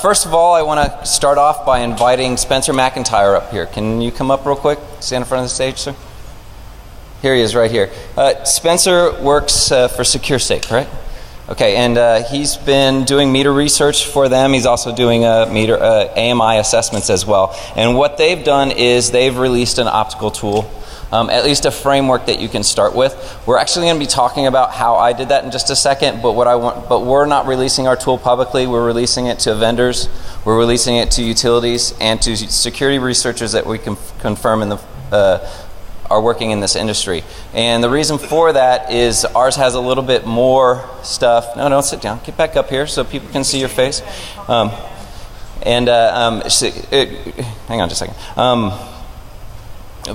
First of all, I want to start off by inviting Spencer McIntyre up here. Can you come up real quick? Stand in front of the stage, sir. Here he is, right here. Spencer works for SecureState, correct? Okay, and he's been doing meter research for them. He's also doing meter AMI assessments as well. And what they've done is they've released an optical tool, at least a framework that you can start with. We're actually going to be talking about how I did that in just a second, but we're not releasing our tool publicly. We're releasing it to vendors, we're releasing it to utilities, and to security researchers that we can confirm in the are working in this industry. And the reason for that is ours has a little bit more stuff. No, don't sit down. Get back up here so people can see your face. Hang on just a second.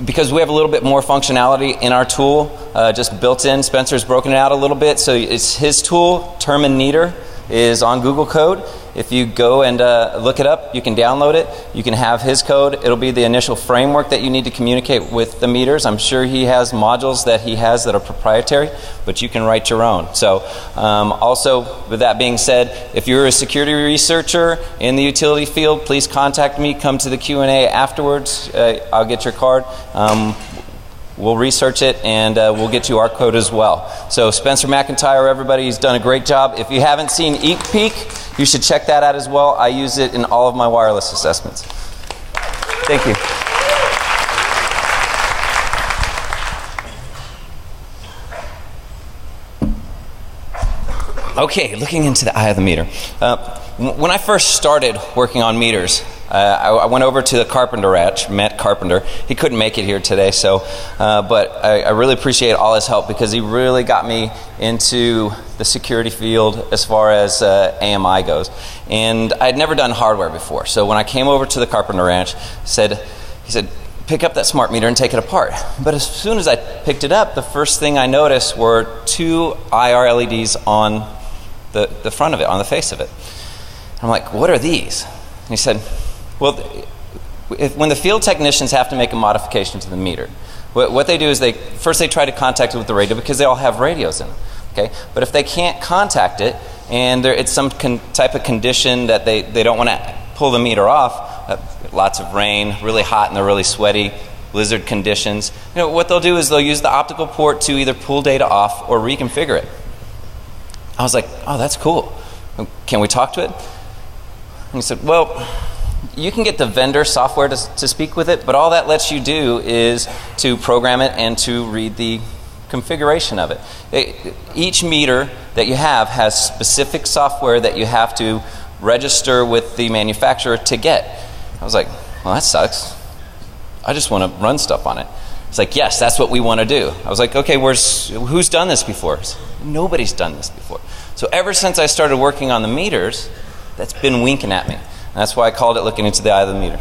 Because we have a little bit more functionality in our tool, just built in. Spencer's broken it out a little bit. So it's his tool, Term and Meter, is on Google Code. If you go and look it up, you can download it. You can have his code. It'll be the initial framework that you need to communicate with the meters. I'm sure he has modules that he has that are proprietary, but you can write your own. So also, with that being said, if you're a security researcher in the utility field, please contact me. Come to the Q&A afterwards. I'll get your card. We'll research it, and we'll get you our code as well. So Spencer McIntyre, everybody, he's done a great job. If you haven't seen EekPeek, you should check that out as well. I use it in all of my wireless assessments. Thank you. Okay, looking into the eye of the meter. When I first started working on meters, I went over to the Carpenter Ranch, met Carpenter. He couldn't make it here today, but I really appreciate all his help because he really got me into the security field as far as AMI goes. And I'd never done hardware before, so when I came over to the Carpenter Ranch, he said, pick up that smart meter and take it apart. But as soon as I picked it up, the first thing I noticed were 2 IR LEDs on the front of it, on the face of it. I'm like, what are these? And he said, well, when the field technicians have to make a modification to the meter, what they do is they try to contact it with the radio because they all have radios in them. Okay? But if they can't contact it and it's some type of condition that they don't want to pull the meter off, lots of rain, really hot and they're really sweaty, blizzard conditions, what they'll do is they'll use the optical port to either pull data off or reconfigure it. I was like, oh, that's cool. Can we talk to it? And he said, well, you can get the vendor software to speak with it, but all that lets you do is to program it and to read the configuration of it. Each meter that you have has specific software that you have to register with the manufacturer to get. I was like, well, that sucks. I just want to run stuff on it. It's like, yes, that's what we want to do. I was like, okay, who's done this before? Nobody's done this before. So ever since I started working on the meters, that's been winking at me. And that's why I called it looking into the eye of the meter.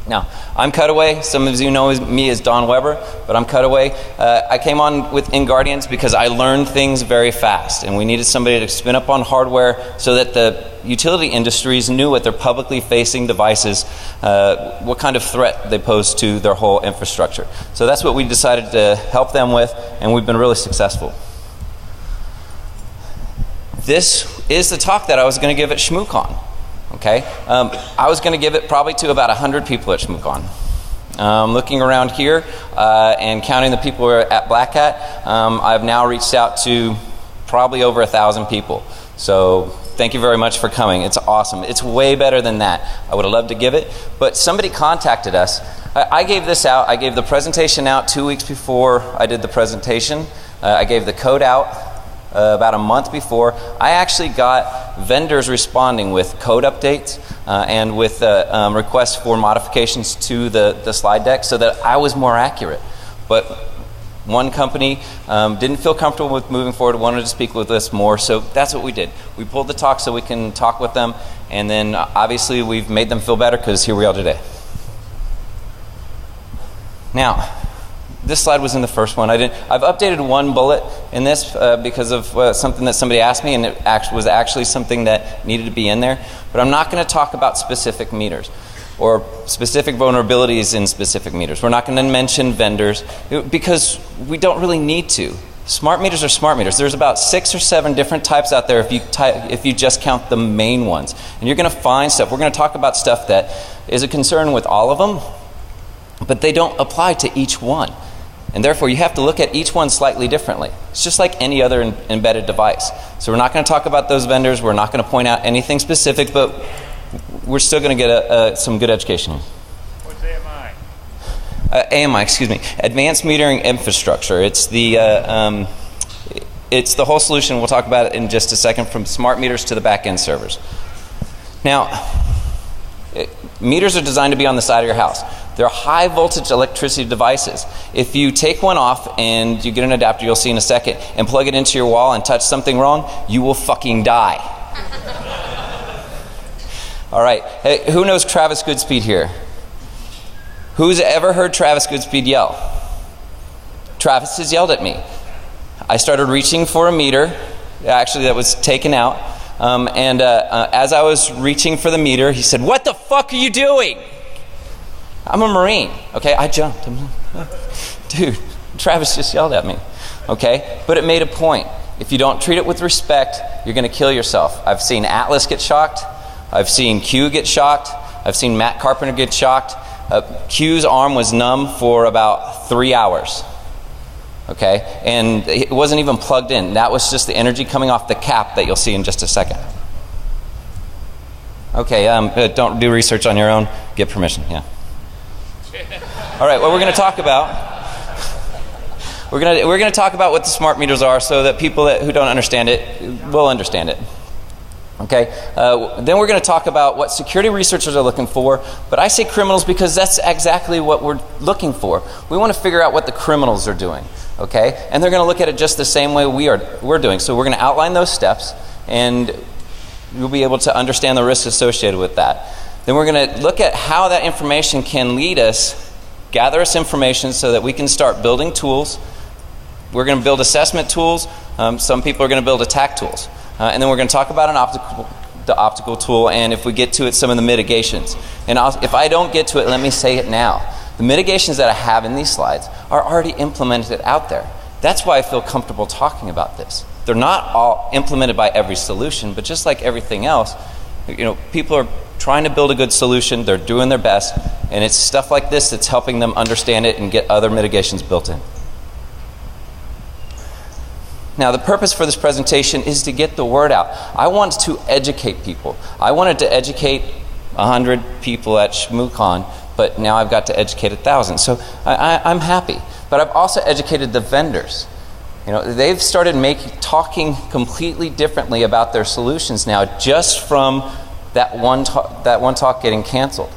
Now, I'm Cutaway. Some of you know me as Don Weber, but I'm Cutaway. I came on in Guardians because I learned things very fast, and we needed somebody to spin up on hardware so that the utility industries knew what their publicly facing devices, what kind of threat they pose to their whole infrastructure. So that's what we decided to help them with, and we've been really successful. This is the talk that I was going to give at ShmooCon. Okay, I was going to give it probably to about 100 people at ShmooCon. Looking around here and counting the people who are at Black Hat, I've now reached out to probably over 1,000 people. So thank you very much for coming. It's awesome. It's way better than that. I would have loved to give it, but somebody contacted us. I gave this out. I gave the presentation out 2 weeks before I did the presentation. I gave the code out about a month before. I actually got vendors responding with code updates and with requests for modifications to the slide deck so that I was more accurate. But one company didn't feel comfortable with moving forward, wanted to speak with us more, so that's what we did. We pulled the talk so we can talk with them, and then obviously we've made them feel better because here we are today. Now, this slide was in the first one. I've updated one bullet in this because of something that somebody asked me, and it was actually something that needed to be in there. But I'm not going to talk about specific meters or specific vulnerabilities in specific meters. We're not going to mention vendors because we don't really need to. Smart meters are smart meters. There's about 6 or 7 different types out there if you just count the main ones. And you're going to find stuff. We're going to talk about stuff that is a concern with all of them, but they don't apply to each one. And therefore, you have to look at each one slightly differently. It's just like any other embedded device. So we're not going to talk about those vendors. We're not going to point out anything specific, but we're still going to get some good education. What's AMI? AMI, excuse me, Advanced Metering Infrastructure. It's the whole solution. We'll talk about it in just a second, from smart meters to the back-end servers. Now, meters are designed to be on the side of your house. They're high voltage electricity devices. If you take one off and you get an adapter, you'll see in a second, and plug it into your wall and touch something wrong, you will fucking die. All right, hey, who knows Travis Goodspeed here? Who's ever heard Travis Goodspeed yell? Travis has yelled at me. I started reaching for a meter, actually that was taken out, as I was reaching for the meter, he said, "What the fuck are you doing?" I'm a Marine, okay? I jumped. Dude, Travis just yelled at me, okay? But it made a point. If you don't treat it with respect, you're going to kill yourself. I've seen Atlas get shocked. I've seen Q get shocked. I've seen Matt Carpenter get shocked. Q's arm was numb for about 3 hours, okay? And it wasn't even plugged in. That was just the energy coming off the cap that you'll see in just a second. Okay, don't do research on your own. Get permission, yeah. All right, what we're going to talk about, we're going to talk about what the smart meters are, so that people who don't understand it will understand it. Okay, then we're going to talk about what security researchers are looking for, but I say criminals because that's exactly what we're looking for. We want to figure out what the criminals are doing, okay? And they're going to look at it just the same way we're doing. So we're going to outline those steps, and you'll be able to understand the risks associated with that. Then we're going to look at how that information can lead us, gather us information so that we can start building tools. We're going to build assessment tools. Some people are going to build attack tools. And then we're going to talk about the optical tool, and if we get to it, some of the mitigations. And if I don't get to it, let me say it now. The mitigations that I have in these slides are already implemented out there. That's why I feel comfortable talking about this. They're not all implemented by every solution, but just like everything else, people are trying to build a good solution. They're doing their best, and it's stuff like this that's helping them understand it and get other mitigations built in. Now, the purpose for this presentation is to get the word out. I want to educate people. I wanted to educate 100 people at ShmooCon, but now I've got to educate 1,000. So I'm happy. But I've also educated the vendors. They've started talking completely differently about their solutions now, just from that one talk getting canceled.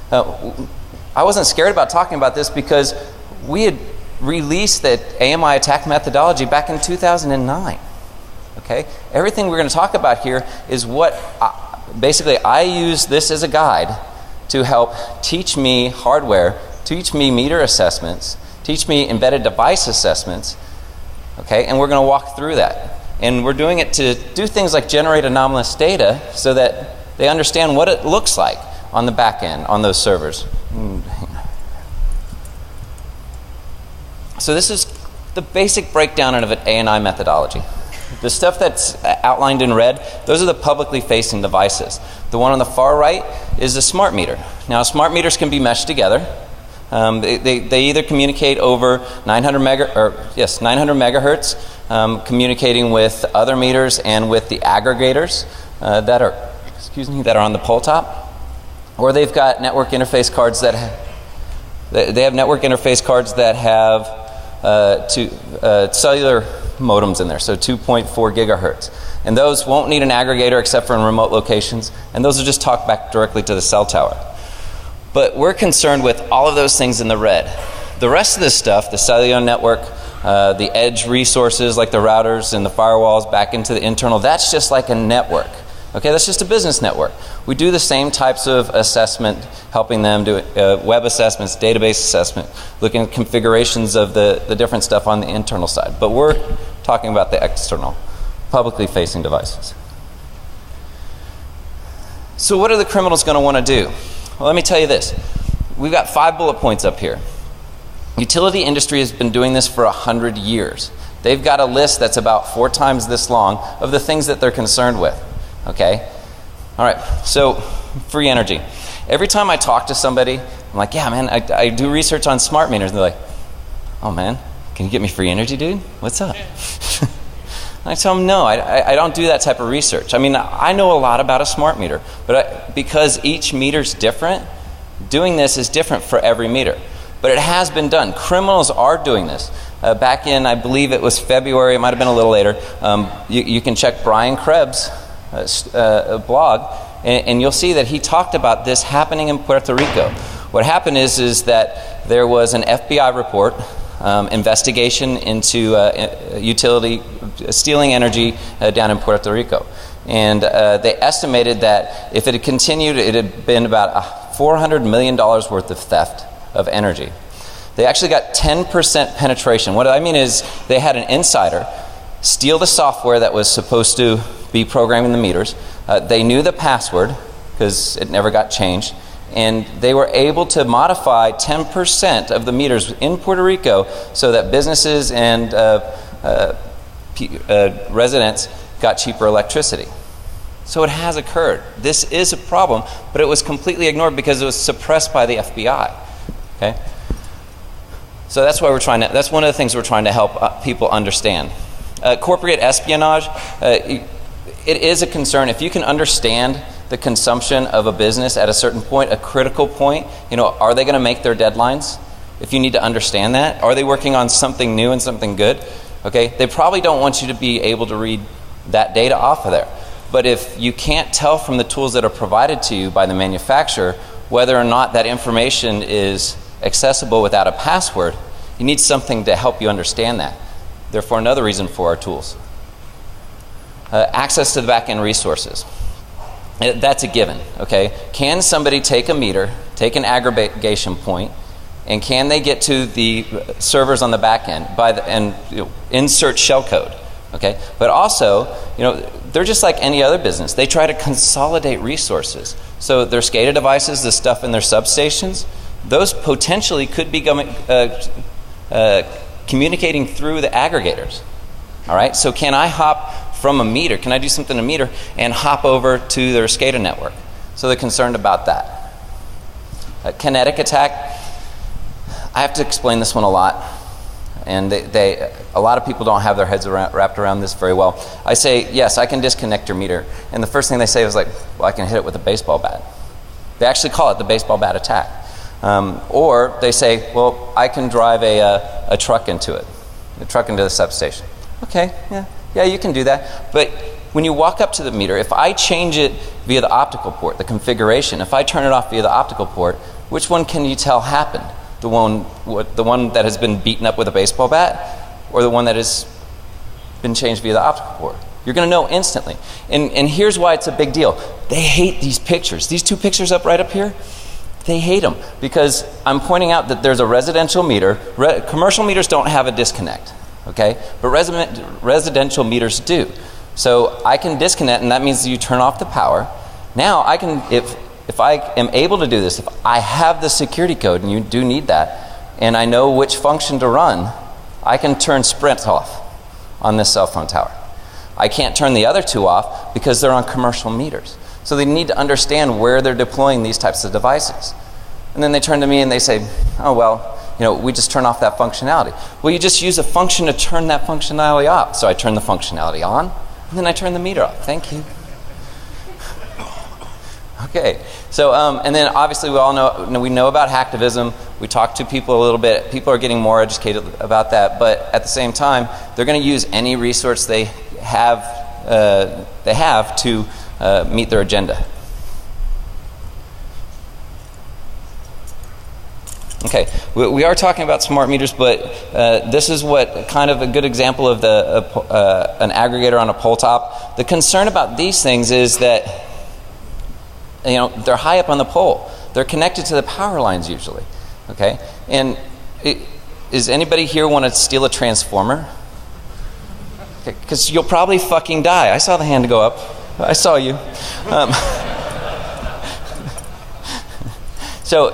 I wasn't scared about talking about this because we had released the AMI attack methodology back in 2009. Okay? Everything we're going to talk about here is what basically I use this as a guide to help teach me hardware, teach me meter assessments, teach me embedded device assessments. Okay? And we're going to walk through that. And we're doing it to do things like generate anomalous data so that they understand what it looks like on the back end, on those servers. So this is the basic breakdown of an ANI methodology. The stuff that's outlined in red, those are the publicly facing devices. The one on the far right is a smart meter. Now, smart meters can be meshed together. They either communicate over 900 megahertz, communicating with other meters and with the aggregators that are on the pole top, or they've got network interface cards that have cellular modems in there, so 2.4 gigahertz. And those won't need an aggregator except for in remote locations, and those will just talk back directly to the cell tower. But we're concerned with all of those things in the red. The rest of this stuff, the cellular network, the edge resources like the routers and the firewalls back into the internal, that's just like a network. Okay, that's just a business network. We do the same types of assessment, helping them do web assessments, database assessment, looking at configurations of the different stuff on the internal side. But we're talking about the external, publicly facing devices. So what are the criminals going to want to do? Well, let me tell you this. We've got 5 bullet points up here. Utility industry has been doing this for 100 years. They've got a list that's about 4 times this long of the things that they're concerned with, okay? All right, so free energy. Every time I talk to somebody, I'm like, yeah, man, I do research on smart meters. And they're like, oh, man, can you get me free energy, dude? What's up? I tell them, no, I don't do that type of research. I mean, I know a lot about a smart meter, but because each meter's different, doing this is different for every meter. But it has been done. Criminals are doing this. Back in, I believe it was February, it might have been a little later, you can check Brian Krebs' blog, and you'll see that he talked about this happening in Puerto Rico. What happened is that there was an FBI report, investigation into utility stealing energy down in Puerto Rico. And they estimated that if it had continued, it had been about $400 million worth of theft of energy. They actually got 10% penetration. What I mean is they had an insider steal the software that was supposed to be programming the meters. They knew the password because it never got changed. And they were able to modify 10% of the meters in Puerto Rico so that businesses and residents got cheaper electricity. So it has occurred. This is a problem, but it was completely ignored because it was suppressed by the FBI. Okay? So that's why that's one of the things we're trying to help people understand. Corporate espionage, it is a concern. If you can understand the consumption of a business at a certain point, a critical point, are they going to make their deadlines? If you need to understand that, are they working on something new and something good? Okay, they probably don't want you to be able to read that data off of there. But if you can't tell from the tools that are provided to you by the manufacturer whether or not that information is accessible without a password, you need something to help you understand that. Therefore, another reason for our tools. Access to the back-end resources. That's a given, okay? Can somebody take a meter, take an aggregation point, and can they get to the servers on the back end and insert shellcode, okay? But also, they're just like any other business. They try to consolidate resources. So their SCADA devices, the stuff in their substations, those potentially could be communicating through the aggregators, all right? So can I hop from a meter, can I do something to a meter and hop over to their SCADA network? So they're concerned about that. Kinetic attack, I have to explain this one a lot, and a lot of people don't have their heads wrapped around this very well. I say, yes, I can disconnect your meter, and the first thing they say is like, well, I can hit it with a baseball bat. They actually call it the baseball bat attack. Or they say, well, I can drive a truck into it, a truck into the substation. Okay, yeah, you can do that. But when you walk up to the meter, if I change it via the optical port, the configuration, if I turn it off via the optical port, which one can you tell happened? The one that has been beaten up with a baseball bat, or the one that has been changed via the optical port? You're going to know instantly. And here's why it's a big deal. They hate these pictures. These 2 pictures right up here, they hate them because I'm pointing out that there's a residential meter. Commercial meters don't have a disconnect, okay? But residential meters do. So I can disconnect, and that means you turn off the power. Now I can, if I am able to do this, if I have the security code, and you do need that, and I know which function to run, I can turn Sprint off on this cell phone tower. I can't turn the other 2 off because they're on commercial meters. So they need to understand where they're deploying these types of devices. And then they turn to me and they say, oh, well, we just turn off that functionality. Well, you just use a function to turn that functionality off. So I turn the functionality on, and then I turn the meter off. Thank you. Okay, so, and then obviously we all know about hacktivism. We talk to people a little bit. People are getting more educated about that, but at the same time, they're going to use any resource they have to meet their agenda. Okay, we are talking about smart meters, but this is what kind of a good example of an aggregator on a pole top. The concern about these things is that they're high up on the pole. They're connected to the power lines usually. Okay, and does anybody here want to steal a transformer? Because you'll probably fucking die. I saw the hand go up. I saw you. So,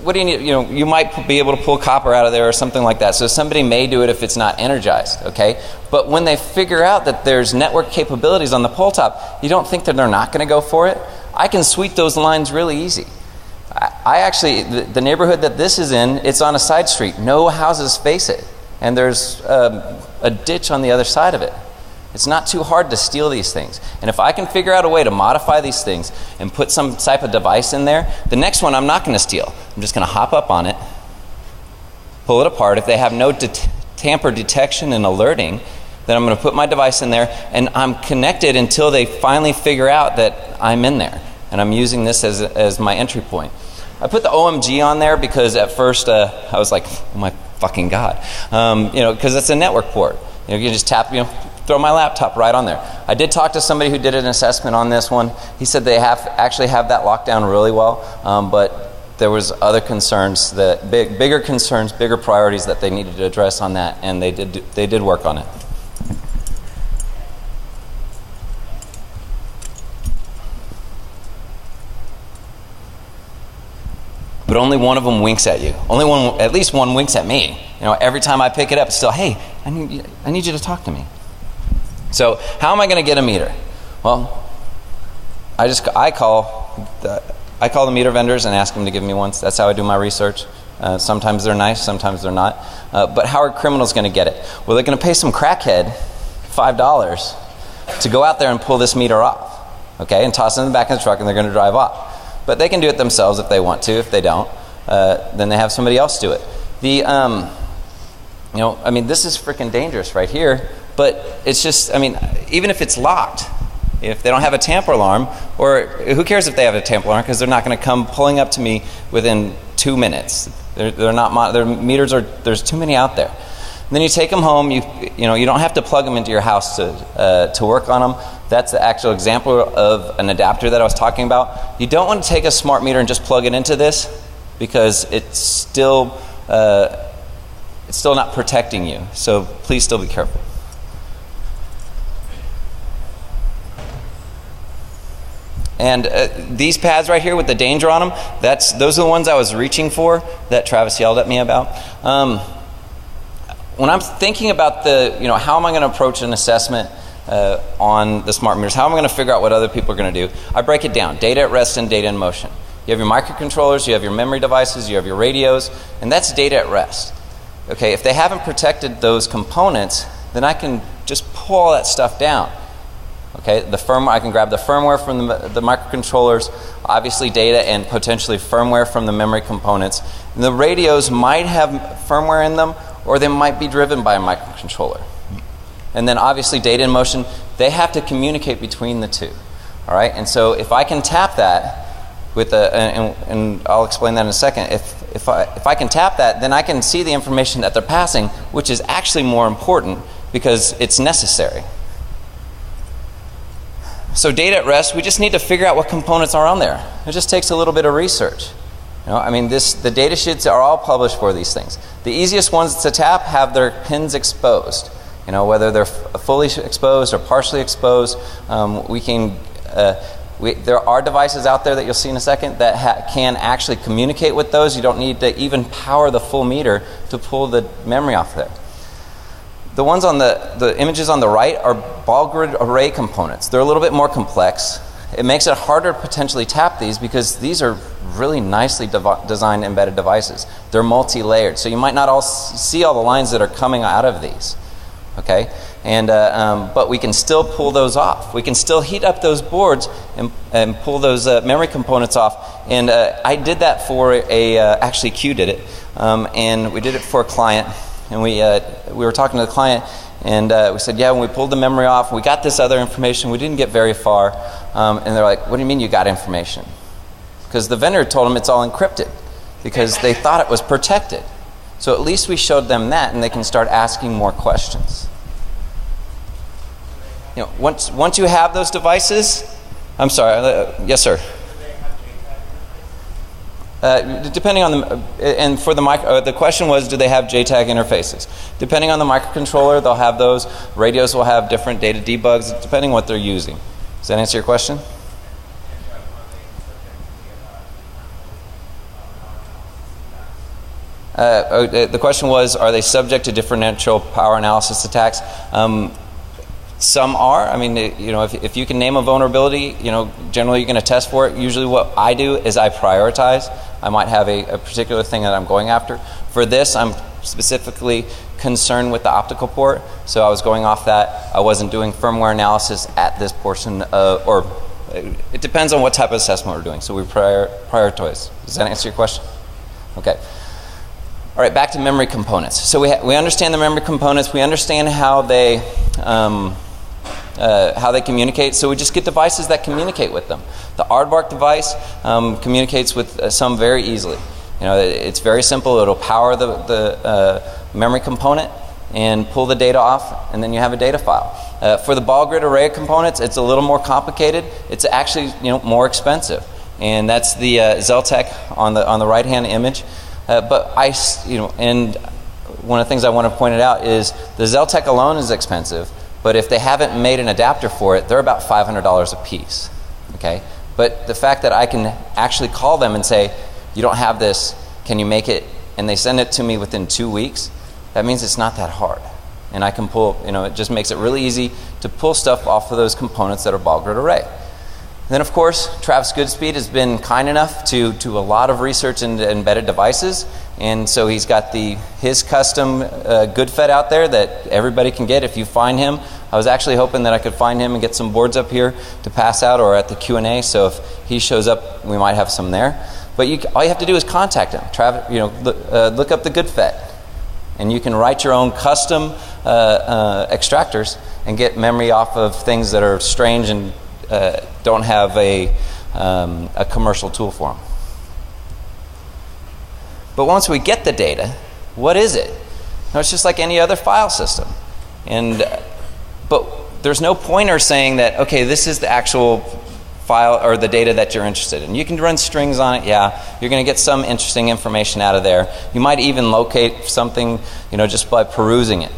what do you need? You know, you might be able to pull copper out of there or something like that. So somebody may do it if it's not energized, okay? But when they figure out that there's network capabilities on the pole top, you don't think that they're not going to go for it? I can sweep those lines really easy. I actually, the neighborhood that this is in, it's on a side street. No houses face it. And there's a ditch on the other side of it. It's not too hard to steal these things. And if I can figure out a way to modify these things and put some type of device in there, the next one I'm not going to steal. I'm just going to hop up on it, pull it apart. If they have no tamper detection and alerting, then I'm going to put my device in there, and I'm connected until they finally figure out that I'm in there. And I'm using this as my entry point. I put the OMG on there because at first I was like, oh my fucking God. You know, because it's a network port. You know, you just tap, you know, throw my laptop right on there. I did talk to somebody who did an assessment on this one. He said they actually have that locked down really well, but there was other concerns, that bigger concerns, bigger priorities that they needed to address on that, and they did work on it. But only one of them winks at you. At least one winks at me. You know, every time I pick it up, it's still, hey, I need you to talk to me. So how am I going to get a meter? Well, I call the meter vendors and ask them to give me one. That's how I do my research. Sometimes they're nice, sometimes they're not. But how are criminals going to get it? Well, they're going to pay some crackhead $5 to go out there and pull this meter off, okay, and toss it in the back of the truck, and they're going to drive off. But they can do it themselves if they want to. If they don't, then they have somebody else do it. You know, I mean, this is freaking dangerous right here. But it's just, I mean, even if it's locked, if they don't have a tamper alarm, or who cares if they have a tamper alarm, because they're not going to come pulling up to me within 2 minutes. They're not, their meters are, there's too many out there. And then you take them home. You know, you don't have to plug them into your house to work on them. That's the actual example of an adapter that I was talking about. You don't want to take a smart meter and just plug it into this, because it's still not protecting you. So please still be careful. And these pads right here with the danger on them, those are the ones I was reaching for that Travis yelled at me about. When I'm thinking about how am I going to approach an assessment on the smart meters, how am I going to figure out what other people are going to do, I break it down: data at rest and data in motion. You have your microcontrollers, you have your memory devices, you have your radios, and that's data at rest. Okay, if they haven't protected those components, then I can just pull all that stuff down. Okay, the firmware, I can grab the firmware from the microcontrollers, obviously data and potentially firmware from the memory components. And the radios might have firmware in them, or they might be driven by a microcontroller. And then obviously data in motion, they have to communicate between the two. All right, and so if I can tap that with and I'll explain that in a second. If I can tap that, then I can see the information that they're passing, which is actually more important because it's necessary. So data at rest, we just need to figure out what components are on there. It just takes a little bit of research. You know, I mean, the data sheets are all published for these things. The easiest ones to tap have their pins exposed. You know, whether they're fully exposed or partially exposed. There are devices out there that you'll see in a second that can actually communicate with those. You don't need to even power the full meter to pull the memory off there. The ones on the images on the right are ball grid array components. They're a little bit more complex. It makes it harder to potentially tap these because these are really nicely designed embedded devices. They're multi-layered, so you might not all see all the lines that are coming out of these. Okay, and but we can still pull those off. We can still heat up those boards and pull those memory components off. And I did that for actually Q did it, and we did it for a client. And we were talking to the client, and we said, yeah, when we pulled the memory off, we got this other information. We didn't get very far. And they're like, what do you mean you got information? Because the vendor told them it's all encrypted because they thought it was protected. So at least we showed them that, and they can start asking more questions. You know, once you have those devices, I'm sorry, yes, sir. Depending on and for the question was, do they have JTAG interfaces? Depending on the microcontroller, they'll have those. Radios will have different data debugs, depending on what they're using. Does that answer your question? The question was, are they subject to differential power analysis attacks? Some are. I mean, if you can name a vulnerability, generally you're going to test for it. Usually what I do is I prioritize. I might have a particular thing that I'm going after. For this, I'm specifically concerned with the optical port, so I was going off that. I wasn't doing firmware analysis at this portion, or it depends on what type of assessment we're doing, so we prioritize. Does that answer your question? Okay. All right, back to memory components. So we understand the memory components. We understand how they communicate. So we just get devices that communicate with them. The aardvark device communicates with some very easily. It's very simple. It'll power the memory component and pull the data off, and then you have a data file. For the ball grid array components, it's a little more complicated. It's actually more expensive, and that's the Zeltec on the right-hand image. But and one of the things I want to point out is the Zeltec alone is expensive, but if they haven't made an adapter for it, they're about $500 a piece. Okay, but the fact that I can actually call them and say, you don't have this, can you make it? And they send it to me within 2 weeks. That means it's not that hard. And I can pull, it just makes it really easy to pull stuff off of those components that are ball grid array. Then, of course, Travis Goodspeed has been kind enough to do a lot of research into embedded devices. And so he's got his custom GoodFed out there that everybody can get if you find him. I was actually hoping that I could find him and get some boards up here to pass out or at the Q&A. So if he shows up, we might have some there. But all you have to do is contact him. Look up the GoodFed, and you can write your own custom extractors and get memory off of things that are strange and don't have a commercial tool for them. But once we get the data, what is it? It's just like any other file system, but there's no pointer saying that, okay, this is the actual file or the data that you're interested in. You can run strings on it, yeah. You're going to get some interesting information out of there. You might even locate something, just by perusing it.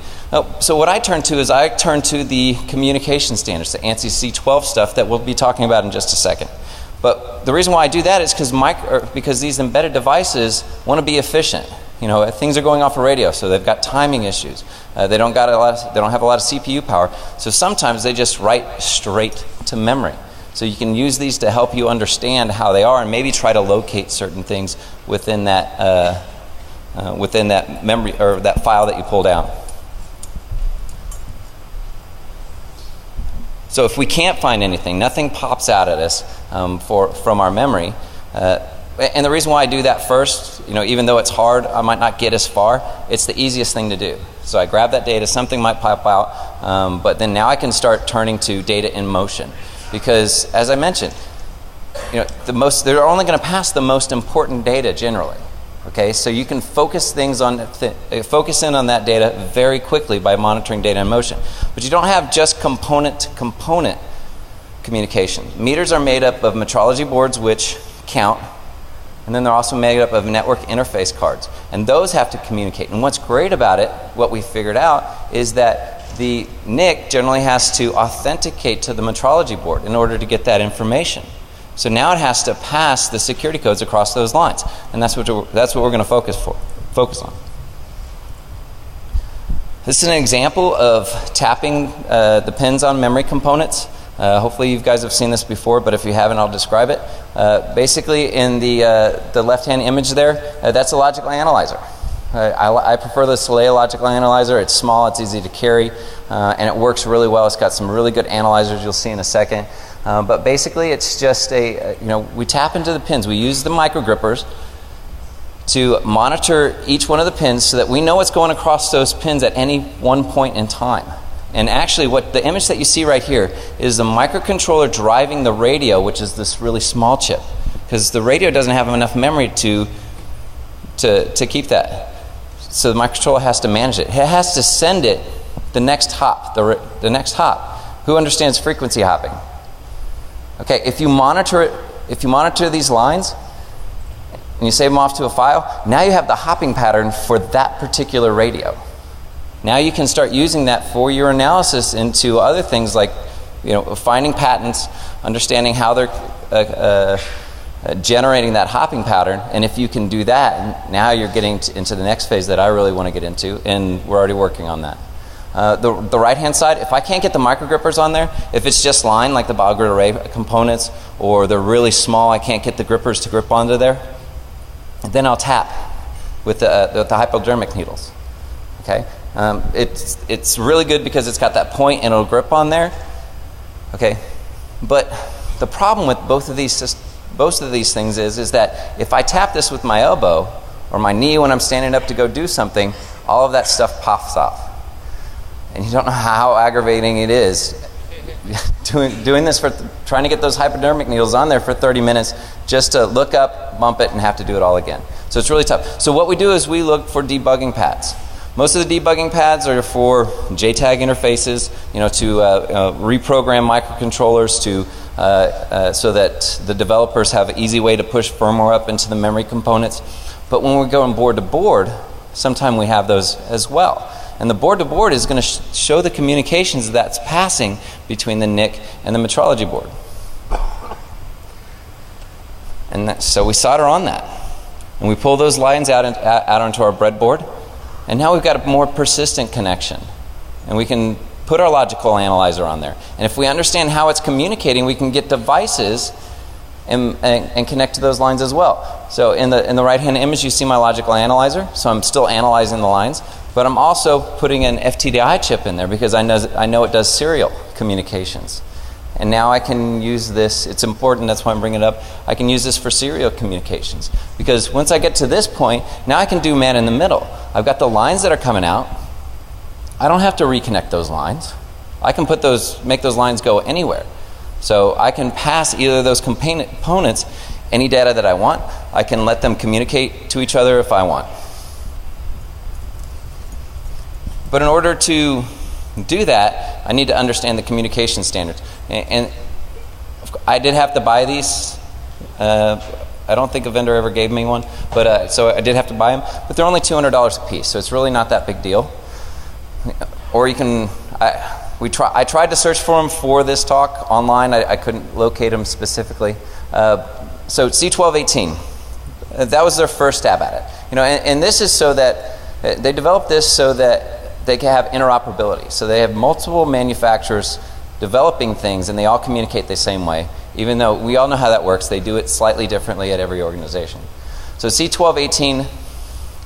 So what I turn to is the communication standards, the ANSI C12 stuff that we'll be talking about in just a second. But the reason why I do that is because these embedded devices want to be efficient. Things are going off a radio, so they've got timing issues. They don't have a lot of CPU power, so sometimes they just write straight to memory. So you can use these to help you understand how they are and maybe try to locate certain things within that memory or that file that you pulled out. So if we can't find anything, nothing pops out at us from our memory. And the reason why I do that first, even though it's hard, I might not get as far, it's the easiest thing to do. So I grab that data, something might pop out, but then now I can start turning to data in motion. Because, as I mentioned, they're only going to pass the most important data generally. Okay, so you can focus in on that data very quickly by monitoring data in motion. But you don't have just component-to-component communication. Meters are made up of metrology boards, which count, and then they're also made up of network interface cards. And those have to communicate. And what's great about it, what we figured out, is that the NIC generally has to authenticate to the metrology board in order to get that information. So now it has to pass the security codes across those lines, and that's what we're going to focus on. This is an example of tapping the pins on memory components. Hopefully you guys have seen this before, but if you haven't, I'll describe it. Basically, in the left-hand image there, that's a logical analyzer. I prefer the Soleil logical analyzer. It's small, it's easy to carry, and it works really well. It's got some really good analyzers you'll see in a second. But basically, it's just we tap into the pins. We use the micro grippers to monitor each one of the pins so that we know what's going across those pins at any one point in time. And actually, what the image that you see right here is the microcontroller driving the radio, which is this really small chip, because the radio doesn't have enough memory to keep that. So the microcontroller has to manage it. It has to send it the next hop, the next hop. Who understands frequency hopping? Okay, if you monitor these lines and you save them off to a file, now you have the hopping pattern for that particular radio. Now you can start using that for your analysis into other things like finding patents, understanding how they're generating that hopping pattern. And if you can do that, now you're getting into the next phase that I really want to get into, and we're already working on that. The right-hand side, if I can't get the micro grippers on there, if it's just line like the BioGrid array components, or they're really small, I can't get the grippers to grip onto there, then I'll tap with the hypodermic needles. Okay, it's really good because it's got that point and it'll grip on there. Okay, but the problem with both of these things is that if I tap this with my elbow or my knee when I'm standing up to go do something, all of that stuff pops off. And you don't know how aggravating it is doing this for trying to get those hypodermic needles on there for 30 minutes just to look up, bump it, and have to do it all again. So it's really tough. So what we do is we look for debugging pads. Most of the debugging pads are for JTAG interfaces, to reprogram microcontrollers so that the developers have an easy way to push firmware up into the memory components. But when we're going board to board, sometimes we have those as well. And the board-to-board is going to show the communications that's passing between the NIC and the metrology board. And so we solder on that. And we pull those lines out onto our breadboard. And now we've got a more persistent connection. And we can put our logical analyzer on there. And if we understand how it's communicating, we can get devices and connect to those lines as well. So in the right-hand image, you see my logical analyzer. So I'm still analyzing the lines. But I'm also putting an FTDI chip in there because I know it does serial communications. And now I can use this. It's important, that's why I'm bringing it up. I can use this for serial communications. Because once I get to this point, now I can do man in the middle. I've got the lines that are coming out. I don't have to reconnect those lines. I can make those lines go anywhere. So I can pass either of those components any data that I want. I can let them communicate to each other if I want. But in order to do that, I need to understand the communication standards. And I did have to buy these. I don't think a vendor ever gave me one, but so I did have to buy them. But they're only $200 a piece, so it's really not that big deal. Or you can. I tried to search for them for this talk online. I couldn't locate them specifically. So C1218, that was their first stab at it. And this is so that they developed this so that they can have interoperability. So they have multiple manufacturers developing things and they all communicate the same way. Even though we all know how that works, they do it slightly differently at every organization. So C1218,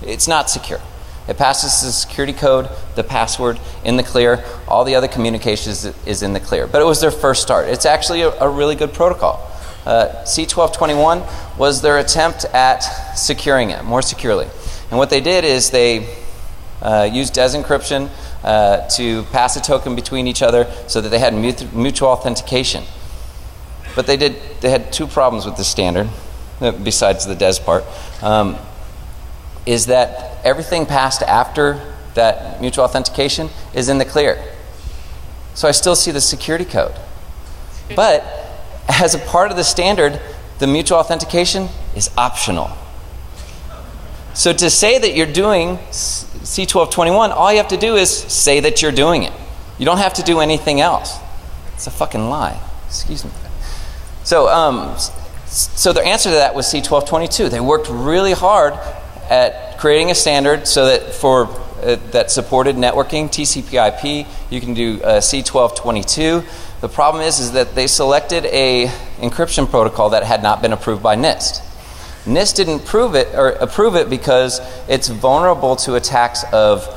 it's not secure. It passes the security code, the password in the clear. All the other communications is in the clear. But it was their first start. It's actually a really good protocol. C1221 was their attempt at securing it more securely. And what they did is they used desencryption to pass a token between each other so that they had mutual authentication. But they had two problems with this standard, besides the des part, is that everything passed after that mutual authentication is in the clear. So I still see the security code. But as a part of the standard, the mutual authentication is optional. So to say that you're doing C1221, all you have to do is say that you're doing it. You don't have to do anything else. It's a fucking lie. Excuse me. So their answer to that was C1222. They worked really hard at creating a standard so that that supported networking, TCP/IP. You can do C1222. The problem is that they selected a encryption protocol that had not been approved by NIST. NIST didn't approve it because it's vulnerable to attacks of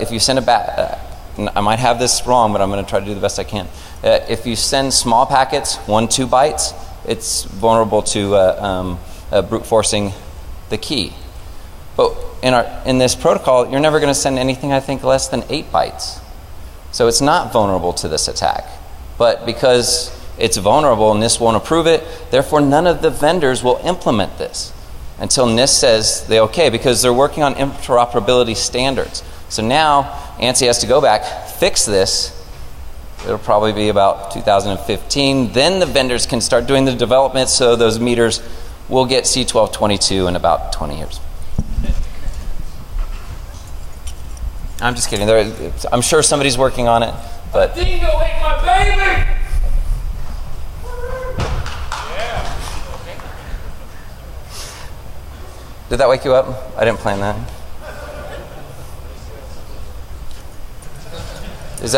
if you send I might have this wrong, but I'm going to try to do the best I can. If you send small packets, 1-2 bytes, it's vulnerable to brute forcing the key. But in this protocol, you're never going to send anything, I think, less than 8 bytes. So it's not vulnerable to this attack. But because it's vulnerable and NIST won't approve it, therefore none of the vendors will implement this until NIST says they okay, because they're working on interoperability standards. So now ANSI has to go back, fix this. It'll probably be about 2015. Then the vendors can start doing the development, so those meters will get C1222 in about 20 years. I'm just kidding. I'm sure somebody's working on it, but. Dingo ate my baby! Did that wake you up? I didn't plan that.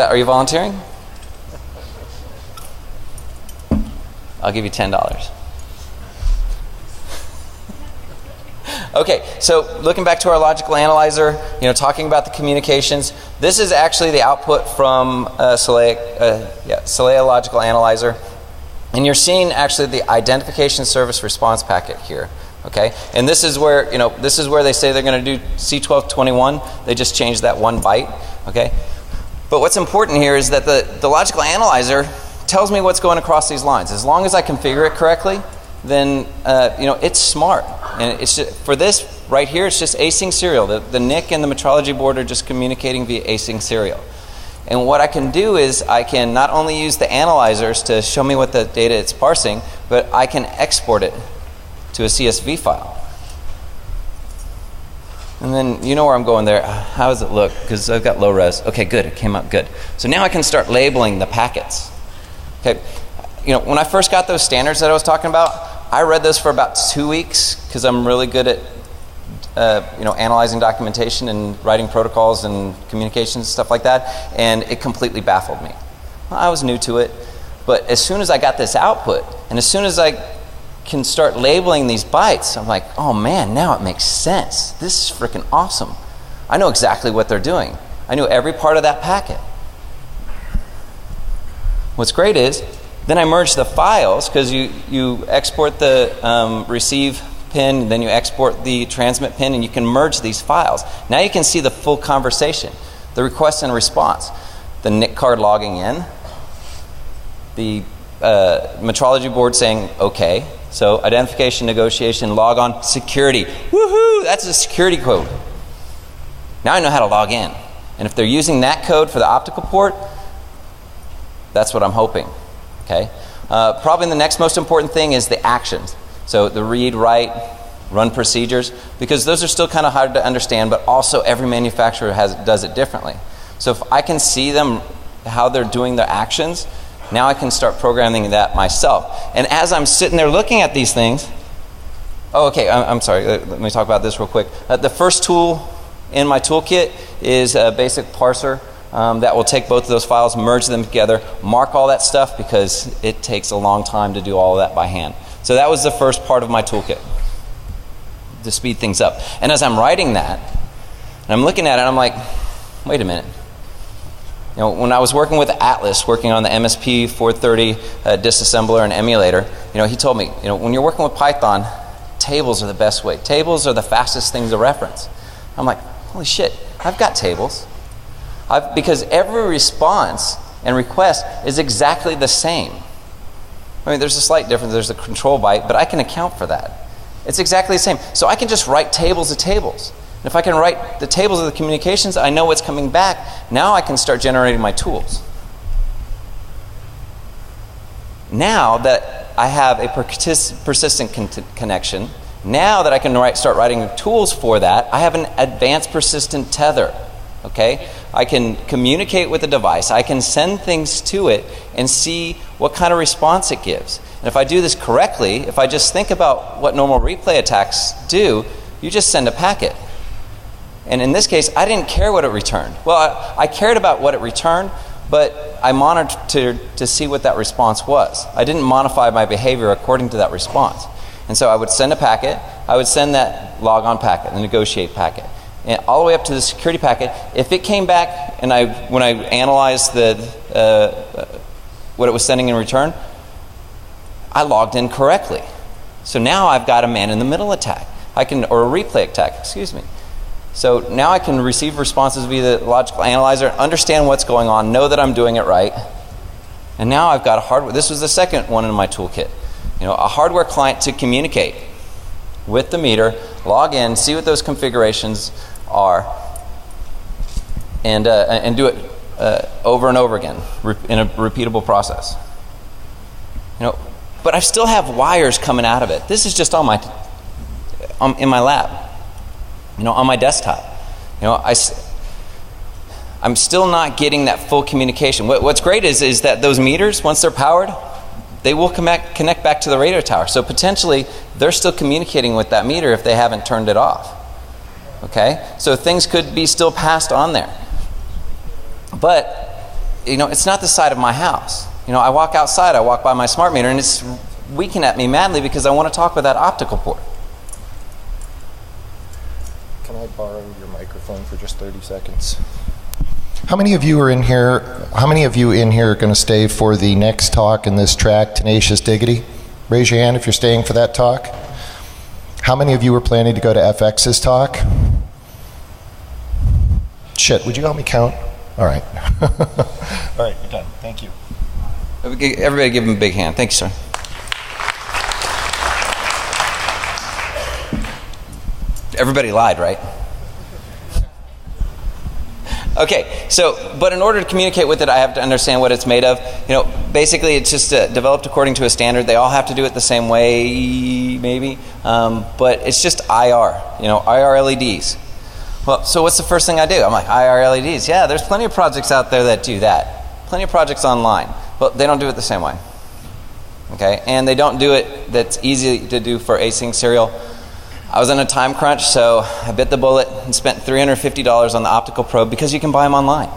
Are you volunteering? I'll give you $10. Okay, so looking back to our logical analyzer, talking about the communications, this is actually the output from Celea logical analyzer, and you're seeing actually the identification service response packet here. Okay, and this is where they say they're going to do C1221. They just changed that 1 byte. Okay, but what's important here is that the logical analyzer tells me what's going across these lines. As long as I configure it correctly, then it's smart. And it's just, for this right here, it's just async serial. The NIC and the metrology board are just communicating via async serial. And what I can do is I can not only use the analyzers to show me what the data it's parsing, but I can export it to a CSV file. And then you know where I'm going there. How does it look? Because I've got low res. Okay, good. It came out good. So now I can start labeling the packets. Okay, when I first got those standards that I was talking about, I read those for about 2 weeks because I'm really good at analyzing documentation and writing protocols and communications and stuff like that, and it completely baffled me. I was new to it, but as soon as I got this output, and as soon as I can start labeling these bytes, I'm like, oh man, now it makes sense. This is freaking awesome. I know exactly what they're doing. I knew every part of that packet. What's great is, then I merge the files, because you export the receive pin, then you export the transmit pin, and you can merge these files. Now you can see the full conversation, the request and response, the NIC card logging in, the metrology board saying okay, so identification, negotiation, log on, security. Woohoo! That's a security code. Now I know how to log in. And if they're using that code for the optical port, that's what I'm hoping. Okay. Probably the next most important thing is the actions. So the read, write, run procedures, because those are still kind of hard to understand, but also every manufacturer does it differently. So if I can see them, how they're doing their actions, now I can start programming that myself. And as I'm sitting there looking at these things, I'm sorry, let me talk about this real quick. The first tool in my toolkit is a basic parser. That will take both of those files, merge them together, mark all that stuff, because it takes a long time to do all of that by hand. So that was the first part of my toolkit, to speed things up. And as I'm writing that, and I'm looking at it, I'm like, wait a minute. When I was working with Atlas, working on the MSP 430 disassembler and emulator, he told me, when you're working with Python, tables are the best way. Tables are the fastest things to reference. I'm like, holy shit, I've got tables. Because every response and request is exactly the same. I mean, there's a slight difference. There's a control byte, but I can account for that. It's exactly the same. So I can just write tables of tables. And if I can write the tables of the communications, I know what's coming back. Now I can start generating my tools. Now that I have a persistent connection, now that I can start writing tools for that, I have an advanced persistent tether. Okay? I can communicate with the device. I can send things to it and see what kind of response it gives. And if I do this correctly, if I just think about what normal replay attacks do, you just send a packet. And in this case, I didn't care what it returned. Well, I cared about what it returned, but I monitored to see what that response was. I didn't modify my behavior according to that response. And so I would send a packet. I would send that logon packet, the negotiate packet, and all the way up to the security packet. If it came back and when I analyzed what it was sending in return, I logged in correctly. So now I've got a man-in-the-middle attack, or a replay attack, excuse me. So now I can receive responses via the logical analyzer, understand what's going on, know that I'm doing it right, and now I've got a hardware. This was the second one in my toolkit. A hardware client to communicate with the meter, log in, see what those configurations are, and do it over and over again in a repeatable process. But I still have wires coming out of it. This is just in my lab, on my desktop. I'm still not getting that full communication. What's great is that those meters, once they're powered, they will connect back to the radio tower. So potentially, they're still communicating with that meter if they haven't turned it off. Okay? So things could be still passed on there. But, it's not the side of my house. I walk outside, I walk by my smart meter, and it's weaking at me madly because I want to talk with that optical port. Can I borrow your microphone for just 30 seconds? How many of you are in here? How many of you in here are going to stay for the next talk in this track, Tenacious Diggity? Raise your hand if you're staying for that talk. How many of you are planning to go to FX's talk? Shit, would you help me count? All right. All right, you're done. Thank you. Everybody give him a big hand. Thank you, sir. Everybody lied, right? Okay, but in order to communicate with it, I have to understand what it's made of. Basically it's just developed according to a standard. They all have to do it the same way, maybe, but it's just IR, IR LEDs. Well, so what's the first thing I do? I'm like, IR LEDs. Yeah, there's plenty of projects out there that do that. Plenty of projects online, but they don't do it the same way. Okay, and they don't do it that's easy to do for async serial. I was in a time crunch, so I bit the bullet and spent $350 on the optical probe because you can buy them online.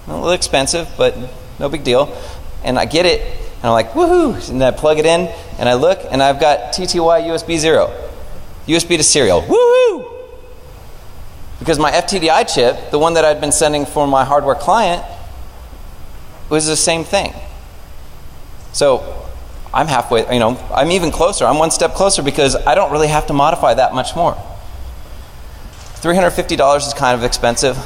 A little expensive, but no big deal. And I get it, and I'm like, woohoo! And I plug it in, and I look, and I've got TTY USB 0. USB to serial. Woohoo! Because my FTDI chip, the one that I'd been sending for my hardware client, was the same thing. So I'm halfway, I'm even closer. I'm one step closer because I don't really have to modify that much more. $350 is kind of expensive.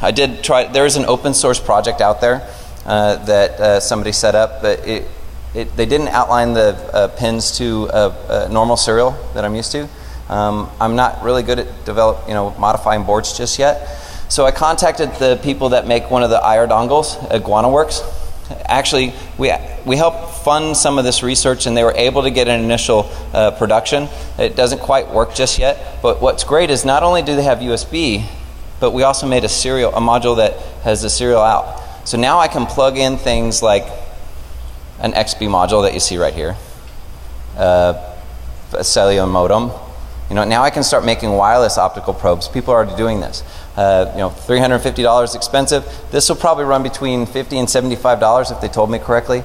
I did try, there is an open source project out there that somebody set up, but they didn't outline the pins to a normal serial that I'm used to. I'm not really good at modifying boards just yet. So I contacted the people that make one of the IR dongles, IguanaWorks. Actually, we helped fund some of this research, and they were able to get an initial production. It doesn't quite work just yet, but what's great is not only do they have USB, but we also made a module that has a serial out. So now I can plug in things like an XB module that you see right here, a cellular modem. Now I can start making wireless optical probes. People are already doing this. $350 expensive. This will probably run between $50 and $75 if they told me correctly.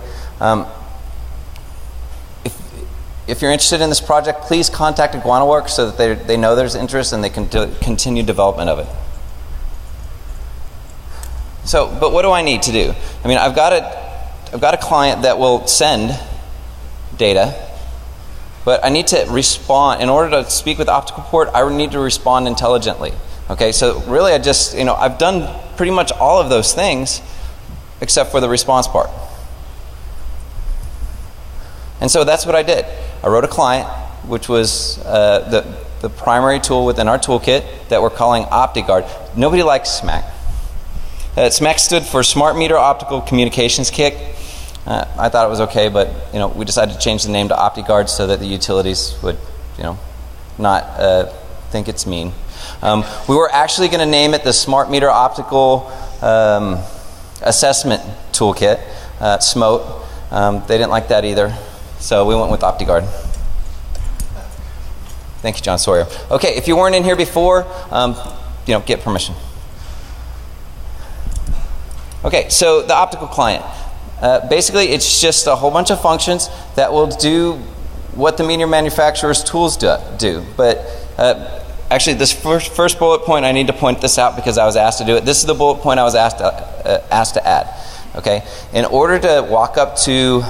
If you're interested in this project, please contact IguanaWorks so that they know there's interest and they can continue development of it. But what do I need to do? I've got a client that will send data, but I need to respond. In order to speak with the optical port, I need to respond intelligently. Okay, so really I've done pretty much all of those things except for the response part. And so that's what I did. I wrote a client, which was the primary tool within our toolkit that we're calling OptiGuard. Nobody likes SMAC. SMAC stood for Smart Meter Optical Communications Kit. I thought it was okay, but we decided to change the name to OptiGuard so that the utilities would, not think it's mean. We were actually going to name it the Smart Meter Optical Assessment Toolkit, SMOTE. They didn't like that either, so we went with OptiGuard. Thank you, John Sawyer. Okay, if you weren't in here before, get permission. Okay, so the optical client. Basically, it's just a whole bunch of functions that will do what the meter manufacturer's tools do. But actually, this first bullet point, I need to point this out because I was asked to do it. This is the bullet point I was asked to add. Okay, in order to walk up to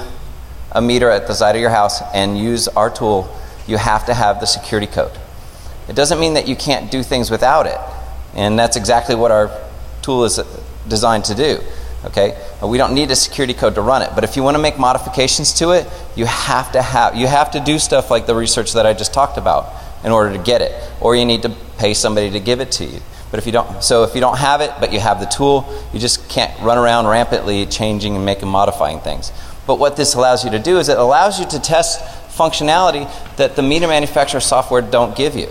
a meter at the side of your house and use our tool, you have to have the security code. It doesn't mean that you can't do things without it, and that's exactly what our tool is designed to do. Okay, we don't need a security code to run it, but if you want to make modifications to it, you have to do stuff like the research that I just talked about in order to get it, or you need to pay somebody to give it to you. But if you don't have it, but you have the tool, you just can't run around rampantly changing and modifying things. But what this allows you to do is it allows you to test functionality that the meter manufacturer software don't give you.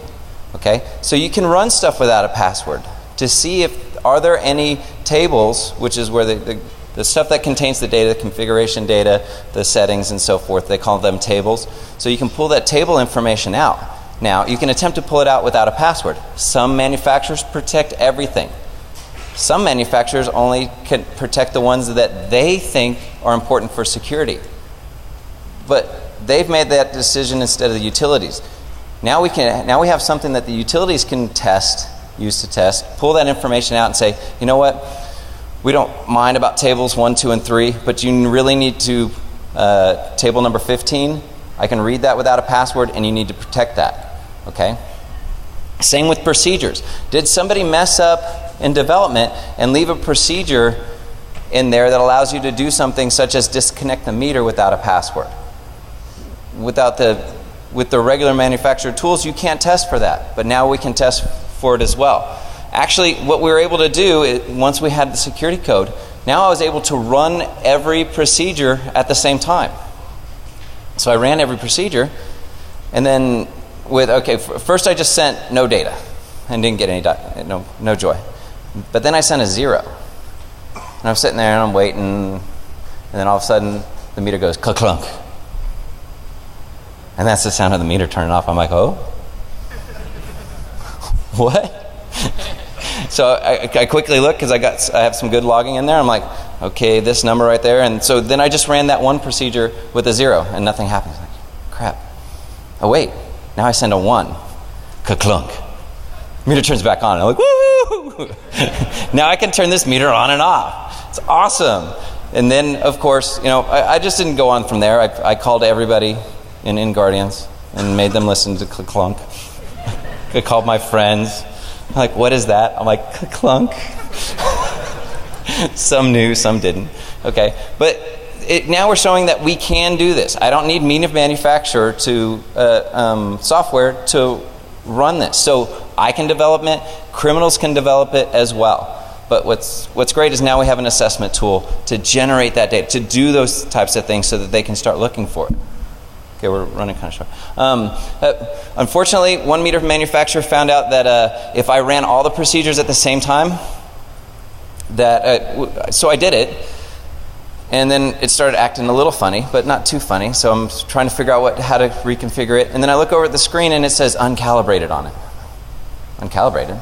Okay, so you can run stuff without a password to see if are there any tables, which is where the The stuff that contains the data, the configuration data, the settings and so forth, they call them tables. So you can pull that table information out. Now, you can attempt to pull it out without a password. Some manufacturers protect everything. Some manufacturers only can protect the ones that they think are important for security. But they've made that decision instead of the utilities. Now we have something that the utilities can use to test, pull that information out and say, you know what, we don't mind about tables 1, 2, and 3, but you really need to, table number 15, I can read that without a password and you need to protect that. Okay? Same with procedures. Did somebody mess up in development and leave a procedure in there that allows you to do something such as disconnect the meter without a password? With the regular manufactured tools, you can't test for that, but now we can test for it as well. Actually, what we were able to do, once we had the security code, now I was able to run every procedure at the same time. So I ran every procedure, and then first I just sent no data and didn't get any no joy. But then I sent a 0. And I'm sitting there and I'm waiting, and then all of a sudden the meter goes clunk. And that's the sound of the meter turning off. I'm like, oh? What? So I quickly look because I have some good logging in there. I'm like, okay, this number right there. And so then I just ran that one procedure with a 0 and nothing happens. Like, crap. Oh wait, now I send a 1. Ka-clunk. Meter turns back on. I'm like, woo! Now I can turn this meter on and off. It's awesome. And then, of course, I just didn't go on from there. I called everybody in Guardians and made them listen to Clunk. I called my friends. I'm like, what is that? I'm like, Clunk. Some knew, some didn't. Okay, but now we're showing that we can do this. I don't need means of manufacturer to software to run this. So I can develop it. Criminals can develop it as well. But what's great is now we have an assessment tool to generate that data, to do those types of things so that they can start looking for it. Okay, we're running kind of short. Unfortunately, one meter manufacturer found out that if I ran all the procedures at the same time, so I did it, and then it started acting a little funny, but not too funny. So I'm trying to figure out how to reconfigure it, and then I look over at the screen and it says uncalibrated on it. Uncalibrated?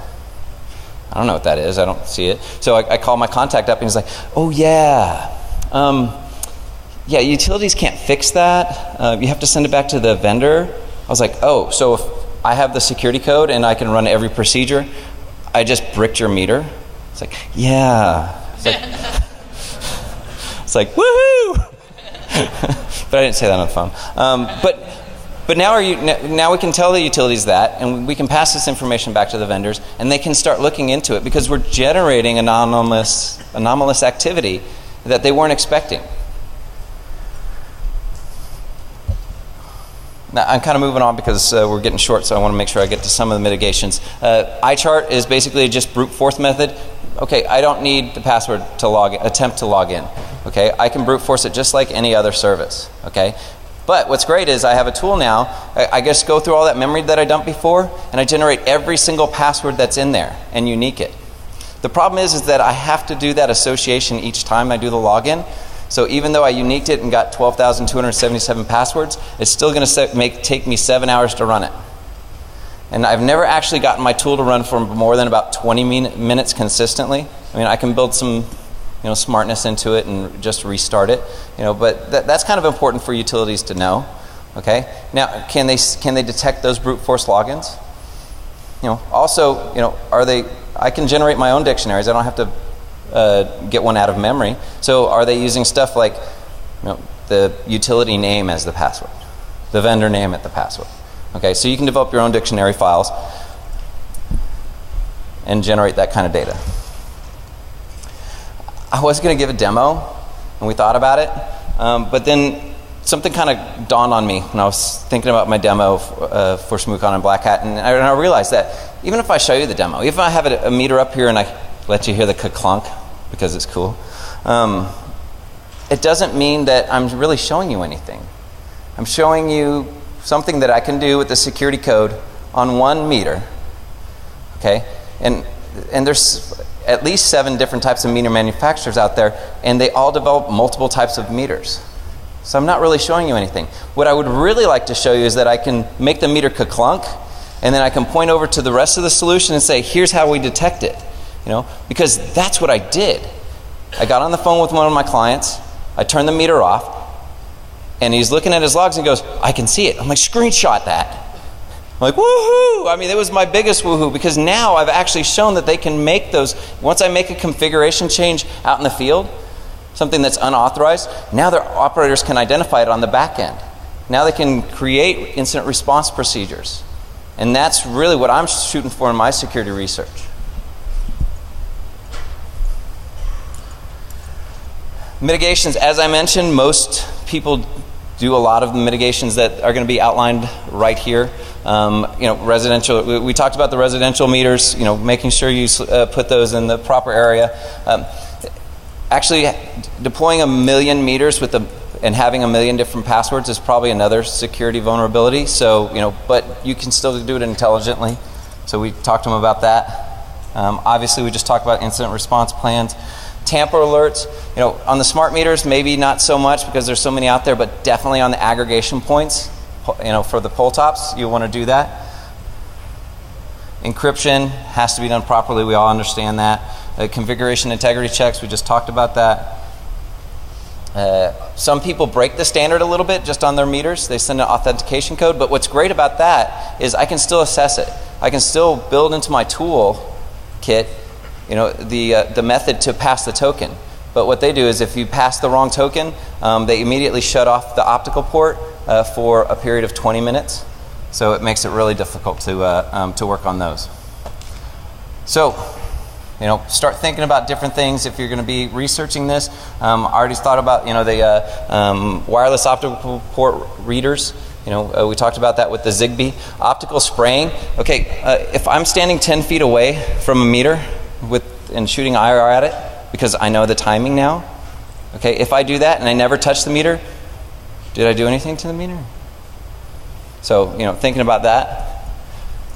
I don't know what that is. I don't see it. So I call my contact up and he's like, "Oh yeah. Yeah, utilities can't fix that. You have to send it back to the vendor." I was like, oh, so if I have the security code and I can run every procedure, I just bricked your meter? It's like, yeah. It's like woohoo! But I didn't say that on the phone. But now we can tell the utilities that, and we can pass this information back to the vendors, and they can start looking into it because we're generating anomalous activity that they weren't expecting. Now, I'm kind of moving on because we're getting short, so I want to make sure I get to some of the mitigations. iChart is basically just brute force method. Okay, I don't need the password to attempt to log in. Okay, I can brute force it just like any other service. Okay, but what's great is I have a tool now. I just go through all that memory that I dumped before, and I generate every single password that's in there and unique it. The problem is that I have to do that association each time I do the login. So even though I uniqued it and got 12,277 passwords, it's still going to take me 7 hours to run it. And I've never actually gotten my tool to run for more than about 20 minutes consistently. I mean, I can build some smartness into it and just restart it. But that's kind of important for utilities to know. Okay. Now, can they detect those brute force logins? Also, I can generate my own dictionaries. I don't have to get one out of memory. So are they using stuff like the utility name as the password, the vendor name at the password? Okay, so you can develop your own dictionary files and generate that kind of data. I was going to give a demo, and we thought about it, but then something kind of dawned on me when I was thinking about my demo for SmootCon and Black Hat, and I realized that even if I show you the demo, even if I have a meter up here and I let you hear the clunk because it's cool, it doesn't mean that I'm really showing you anything. I'm showing you something that I can do with the security code on one meter. Okay, and and there's at least 7 different types of meter manufacturers out there, and they all develop multiple types of meters. So I'm not really showing you anything. What I would really like to show you is that I can make the meter ka-clunk, and then I can point over to the rest of the solution and say, here's how we detect it. Because that's what I did. I got on the phone with one of my clients, I turned the meter off, and he's looking at his logs and he goes, I can see it. I'm like, screenshot that. I'm like, woohoo! I mean, it was my biggest woohoo, because now I've actually shown that they can make those. Once I make a configuration change out in the field, something that's unauthorized, now their operators can identify it on the back end. Now they can create incident response procedures. And that's really what I'm shooting for in my security research. Mitigations, as I mentioned, most people do a lot of the mitigations that are going to be outlined right here. Residential, we talked about the residential meters, making sure you put those in the proper area. Actually, deploying 1 million meters and having 1 million different passwords is probably another security vulnerability. So, but you can still do it intelligently. So we talked to them about that. Obviously, we just talked about incident response plans. Tamper alerts, on the smart meters, maybe not so much because there's so many out there, but definitely on the aggregation points, for the pole tops, you want to do that. Encryption has to be done properly. We all understand that. Configuration integrity checks, we just talked about that. Some people break the standard a little bit just on their meters. They send an authentication code, but what's great about that is I can still assess it. I can still build into my tool kit the method to pass the token. But what they do is if you pass the wrong token, they immediately shut off the optical port for a period of 20 minutes. So it makes it really difficult to work on those. So, start thinking about different things if you're going to be researching this. I already thought about, the wireless optical port readers. We talked about that with the Zigbee. Optical spraying. Okay, if I'm standing 10 feet away from a meter and shooting IR at it, because I know the timing now. Okay, if I do that and I never touch the meter, did I do anything to the meter? So, thinking about that,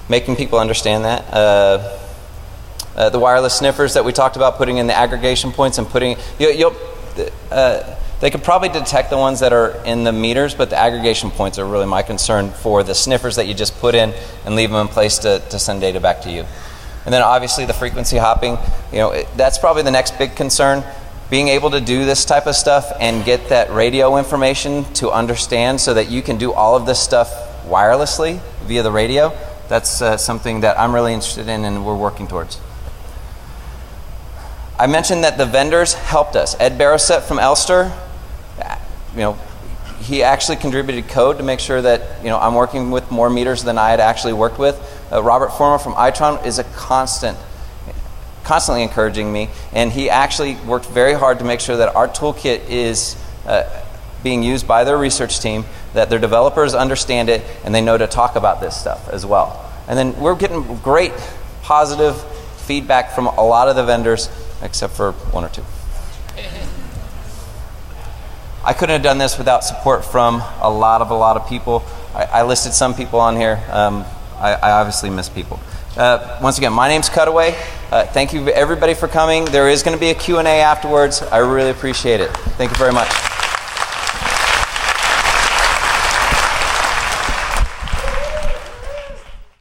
making people understand that. The wireless sniffers that we talked about, putting in the aggregation points and putting, they could probably detect the ones that are in the meters, but the aggregation points are really my concern for the sniffers that you just put in and leave them in place to send data back to you. And then obviously the frequency hopping, that's probably the next big concern. Being able to do this type of stuff and get that radio information to understand so that you can do all of this stuff wirelessly via the radio, that's something that I'm really interested in and we're working towards. I mentioned that the vendors helped us. Ed Barrowset from Elster, he actually contributed code to make sure that I'm working with more meters than I had actually worked with. Robert Former from Itron is constantly encouraging me, and he actually worked very hard to make sure that our toolkit is being used by their research team, that their developers understand it, and they know to talk about this stuff as well. And then we're getting great positive feedback from a lot of the vendors, except for 1 or 2. I couldn't have done this without support from a lot of people. I listed some people on here. I obviously miss people. Once again, my name's Cutaway. Thank you everybody for coming. There is going to be a Q&A afterwards. I really appreciate it. Thank you very much.